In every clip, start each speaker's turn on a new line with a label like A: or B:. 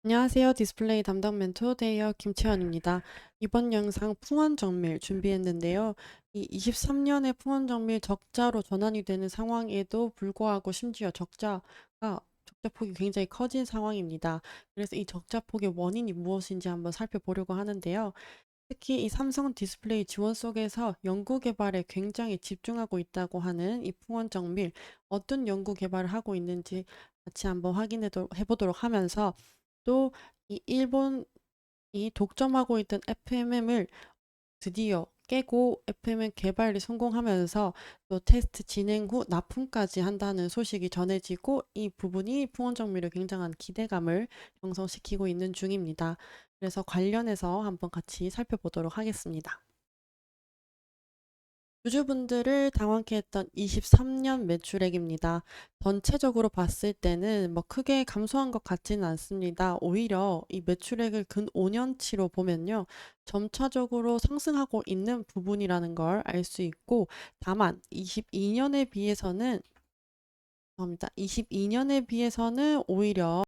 A: 안녕하세요. 디스플레이 담당 멘토 데이어 김채연입니다. 이번 영상 풍원정밀 준비했는데요. 이 23년에 풍원정밀 적자로 전환이 되는 상황에도 불구하고 심지어 적자폭이 굉장히 커진 상황입니다. 그래서 이 적자폭의 원인이 무엇인지 한번 살펴보려고 하는데요. 특히 이 삼성 디스플레이 지원 속에서 연구 개발에 굉장히 집중하고 있다고 하는 이 풍원정밀, 어떤 연구 개발을 하고 있는지 같이 한번 확인해 보도록 하면서, 또 이 일본이 독점하고 있던 FMM을 드디어 깨고 FMM 개발이 성공하면서 또 테스트 진행 후 납품까지 한다는 소식이 전해지고, 이 부분이 풍원정밀에 굉장한 기대감을 형성시키고 있는 중입니다. 그래서 관련해서 한번 같이 살펴보도록 하겠습니다. 주주분들을 당황케 했던 23년 매출액입니다. 전체적으로 봤을 때는 뭐 크게 감소한 것 같지는 않습니다. 오히려 이 매출액을 근 5년치로 보면요, 점차적으로 상승하고 있는 부분이라는 걸 알 수 있고, 다만 22년에 비해서는 오히려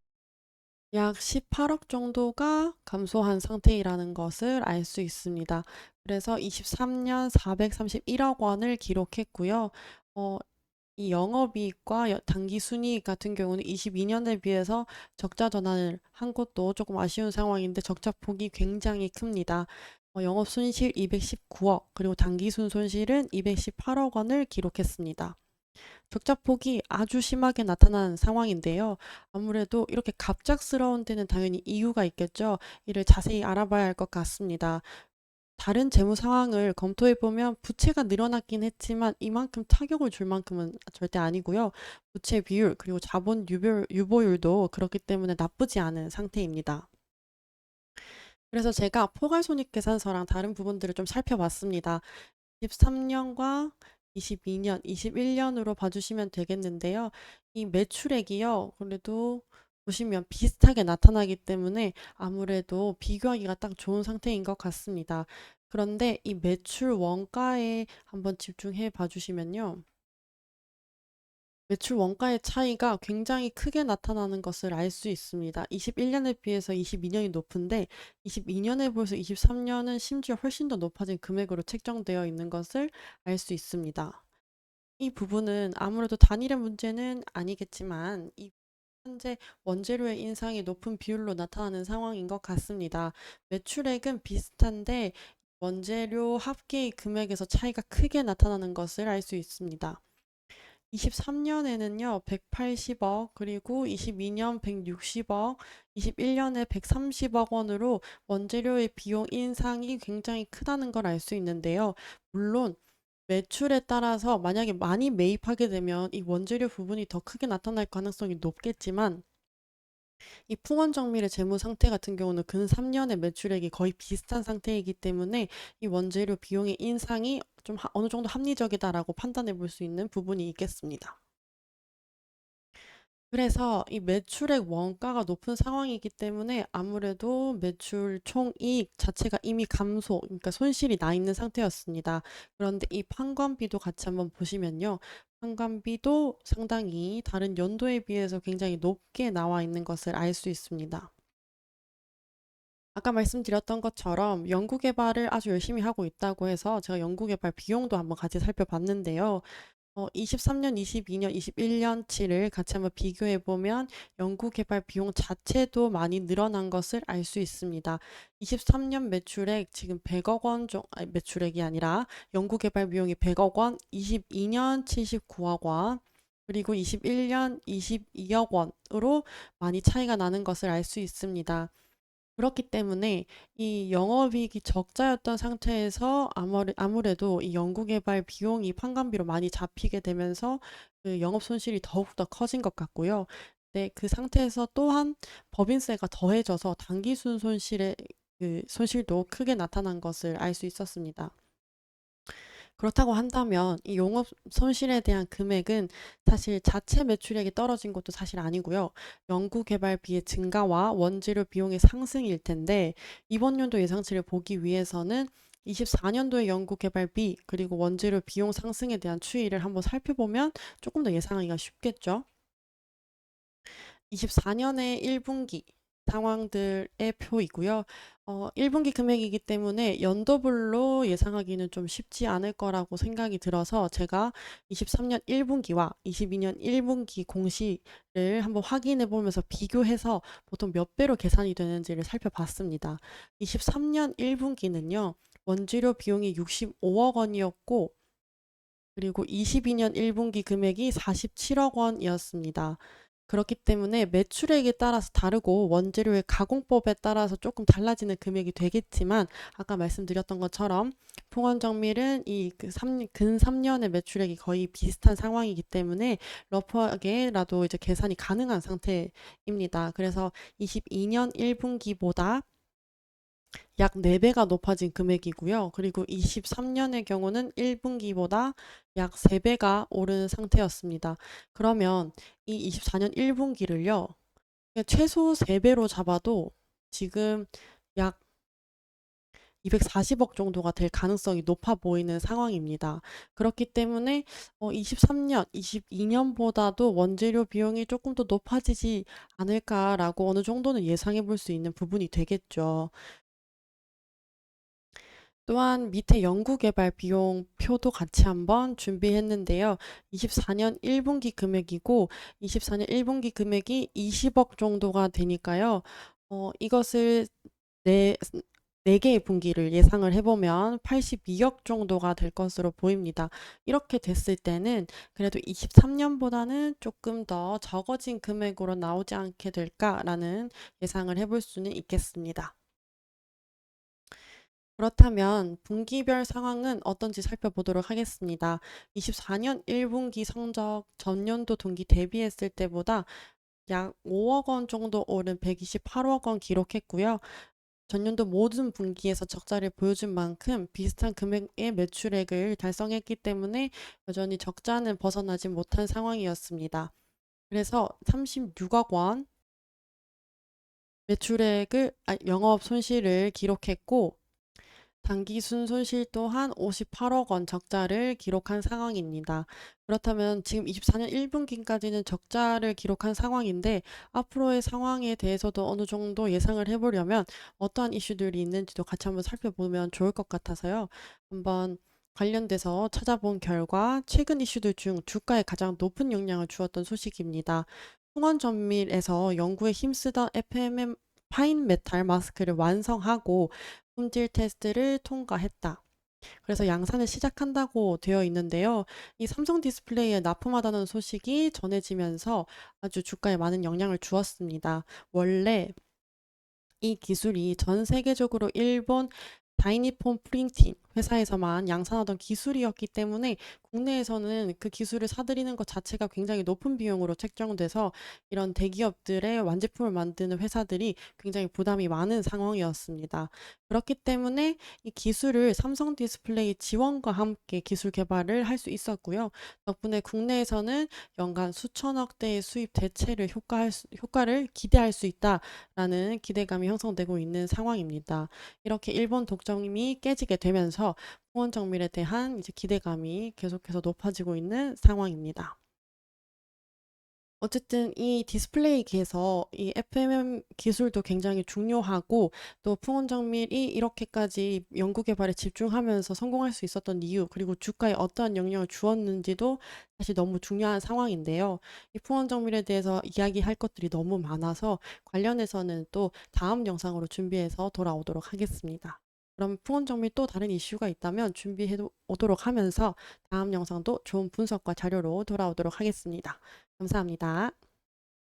A: 약 18억 정도가 감소한 상태이라는 것을 알 수 있습니다. 그래서 23년 431억 원을 기록했고요. 어, 이 영업이익과 당기순이익 같은 경우는 22년에 비해서 적자 전환을 한 것도 조금 아쉬운 상황인데, 적자폭이 굉장히 큽니다. 영업손실 219억, 그리고 당기순 손실은 218억 원을 기록했습니다. 적자폭이 아주 심하게 나타난 상황인데요. 아무래도 이렇게 갑작스러운 데는 당연히 이유가 있겠죠. 이를 자세히 알아봐야 할 것 같습니다. 다른 재무 상황을 검토해 보면 부채가 늘어났긴 했지만 이만큼 타격을 줄 만큼은 절대 아니고요. 부채 비율 그리고 자본 유보율도 그렇기 때문에 나쁘지 않은 상태입니다. 그래서 제가 포괄손익계산서랑 다른 부분들을 좀 살펴봤습니다. 23년과 22년, 21년으로 봐주시면 되겠는데요. 이 매출액이요, 그래도 보시면 비슷하게 나타나기 때문에 아무래도 비교하기가 딱 좋은 상태인 것 같습니다. 그런데 이 매출 원가에 한번 집중해 봐주시면요, 매출 원가의 차이가 굉장히 크게 나타나는 것을 알 수 있습니다. 21년에 비해서 22년이 높은데, 22년에 비해서 23년은 심지어 훨씬 더 높아진 금액으로 책정되어 있는 것을 알 수 있습니다. 이 부분은 아무래도 단일의 문제는 아니겠지만, 이 현재 원재료의 인상이 높은 비율로 나타나는 상황인 것 같습니다. 매출액은 비슷한데 원재료 합계의 금액에서 차이가 크게 나타나는 것을 알 수 있습니다. 23년에는요, 180억, 그리고 22년 160억, 21년에 130억 원으로 원재료의 비용 인상이 굉장히 크다는 걸 알 수 있는데요. 물론 매출에 따라서 만약에 많이 매입하게 되면 이 원재료 부분이 더 크게 나타날 가능성이 높겠지만, 이 풍원정밀의 재무 상태 같은 경우는 근 3년의 매출액이 거의 비슷한 상태이기 때문에 이 원재료 비용의 인상이 좀 어느 정도 합리적이다라고 판단해 볼 수 있는 부분이 있겠습니다. 그래서 이 매출액 원가가 높은 상황이기 때문에 아무래도 매출 총이익 자체가 이미 감소, 그러니까 손실이 나 있는 상태였습니다. 그런데 이 판관비도 같이 한번 보시면요, 판관비도 상당히 다른 연도에 비해서 굉장히 높게 나와 있는 것을 알 수 있습니다. 아까 말씀드렸던 것처럼 연구 개발을 아주 열심히 하고 있다고 해서 제가 연구 개발 비용도 한번 같이 살펴봤는데요. 23년, 22년, 21년치를 같이 한번 비교해 보면 연구 개발 비용 자체도 많이 늘어난 것을 알 수 있습니다. 23년 매출액 지금 100억 원 매출액이 아니라 연구 개발 비용이 100억 원, 22년 79억 원, 그리고 21년 22억 원으로 많이 차이가 나는 것을 알 수 있습니다. 그렇기 때문에 이 영업이익이 적자였던 상태에서 아무래도 이 연구개발 비용이 판관비로 많이 잡히게 되면서 그 영업 손실이 더욱더 커진 것 같고요. 네, 그 상태에서 또한 법인세가 더해져서 당기순 손실의 그 손실도 크게 나타난 것을 알 수 있었습니다. 그렇다고 한다면 이 용업 손실에 대한 금액은 사실 자체 매출액이 떨어진 것도 사실 아니고요. 연구 개발비의 증가와 원재료 비용의 상승일 텐데, 이번 연도 예상치를 보기 위해서는 24년도의 연구 개발비 그리고 원재료 비용 상승에 대한 추이를 한번 살펴보면 조금 더 예상하기가 쉽겠죠. 24년의 1분기 상황들의 표이고요. 1분기 금액이기 때문에 연도별로 예상하기는 좀 쉽지 않을 거라고 생각이 들어서 제가 23년 1분기와 22년 1분기 공시를 한번 확인해 보면서 비교해서 보통 몇 배로 계산이 되는지를 살펴봤습니다. 23년 1분기는요, 원재료 비용이 65억 원이었고, 그리고 22년 1분기 금액이 47억 원이었습니다. 그렇기 때문에 매출액에 따라서 다르고 원재료의 가공법에 따라서 조금 달라지는 금액이 되겠지만 아까 말씀드렸던 것처럼 풍원정밀은 근 3년의 매출액이 거의 비슷한 상황이기 때문에 러프하게라도 이제 계산이 가능한 상태입니다. 그래서 22년 1분기보다 약 4배가 높아진 금액이고요. 그리고 23년의 경우는 1분기보다 약 3배가 오른 상태였습니다. 그러면 이 24년 1분기를요, 최소 3배로 잡아도 지금 약 240억 정도가 될 가능성이 높아 보이는 상황입니다. 그렇기 때문에 23년, 22년보다도 원재료 비용이 조금 더 높아지지 않을까라고 어느 정도는 예상해 볼 수 있는 부분이 되겠죠. 또한 밑에 연구개발 비용 표도 같이 한번 준비했는데요. 24년 1분기 금액이고 24년 1분기 금액이 20억 정도가 되니까요. 이것을 네, 4개의 분기를 예상을 해보면 82억 정도가 될 것으로 보입니다. 이렇게 됐을 때는 그래도 23년보다는 조금 더 적어진 금액으로 나오지 않게 될까라는 예상을 해볼 수는 있겠습니다. 그렇다면 분기별 상황은 어떤지 살펴보도록 하겠습니다. 24년 1분기 성적 전년도 동기 대비했을 때보다 약 5억 원 정도 오른 128억 원 기록했고요. 전년도 모든 분기에서 적자를 보여준 만큼 비슷한 금액의 매출액을 달성했기 때문에 여전히 적자는 벗어나지 못한 상황이었습니다. 그래서 36억 원 영업 손실을 기록했고 단기 순손실 또한 58억 원 적자를 기록한 상황입니다. 그렇다면 지금 24년 1분기까지는 적자를 기록한 상황인데 앞으로의 상황에 대해서도 어느 정도 예상을 해보려면 어떠한 이슈들이 있는지도 같이 한번 살펴보면 좋을 것 같아서요. 한번 관련돼서 찾아본 결과 최근 이슈들 중 주가에 가장 높은 영향을 주었던 소식입니다. 풍원전밀에서 연구에 힘쓰던 FMM 파인 메탈 마스크를 완성하고 품질 테스트를 통과했다. 그래서 양산을 시작한다고 되어 있는데요. 이 삼성 디스플레이에 납품하다는 소식이 전해지면서 아주 주가에 많은 영향을 주었습니다. 원래 이 기술이 전 세계적으로 일본 다이니폰 프린팅 회사에서만 양산하던 기술이었기 때문에 국내에서는 그 기술을 사들이는 것 자체가 굉장히 높은 비용으로 책정돼서 이런 대기업들의 완제품을 만드는 회사들이 굉장히 부담이 많은 상황이었습니다. 그렇기 때문에 이 기술을 삼성 디스플레이 지원과 함께 기술 개발을 할 수 있었고요. 덕분에 국내에서는 연간 수천억 대의 수입 대체를 효과를 기대할 수 있다라는 기대감이 형성되고 있는 상황입니다. 이렇게 일본 독점이 깨지게 되면서 후원 정밀에 대한 이제 기대감이 계속해서 높아지고 있는 상황입니다. 어쨌든 이 디스플레이기에서 이 FMM 기술도 굉장히 중요하고 또 풍원 정밀이 이렇게까지 연구 개발에 집중하면서 성공할 수 있었던 이유 그리고 주가에 어떠한 영향을 주었는지도 사실 너무 중요한 상황인데요. 이 풍원 정밀에 대해서 이야기할 것들이 너무 많아서 관련해서는 또 다음 영상으로 준비해서 돌아오도록 하겠습니다. 그럼 풍원 정밀 또 다른 이슈가 있다면 준비해 오도록 하면서 다음 영상도 좋은 분석과 자료로 돌아오도록 하겠습니다. 감사합니다.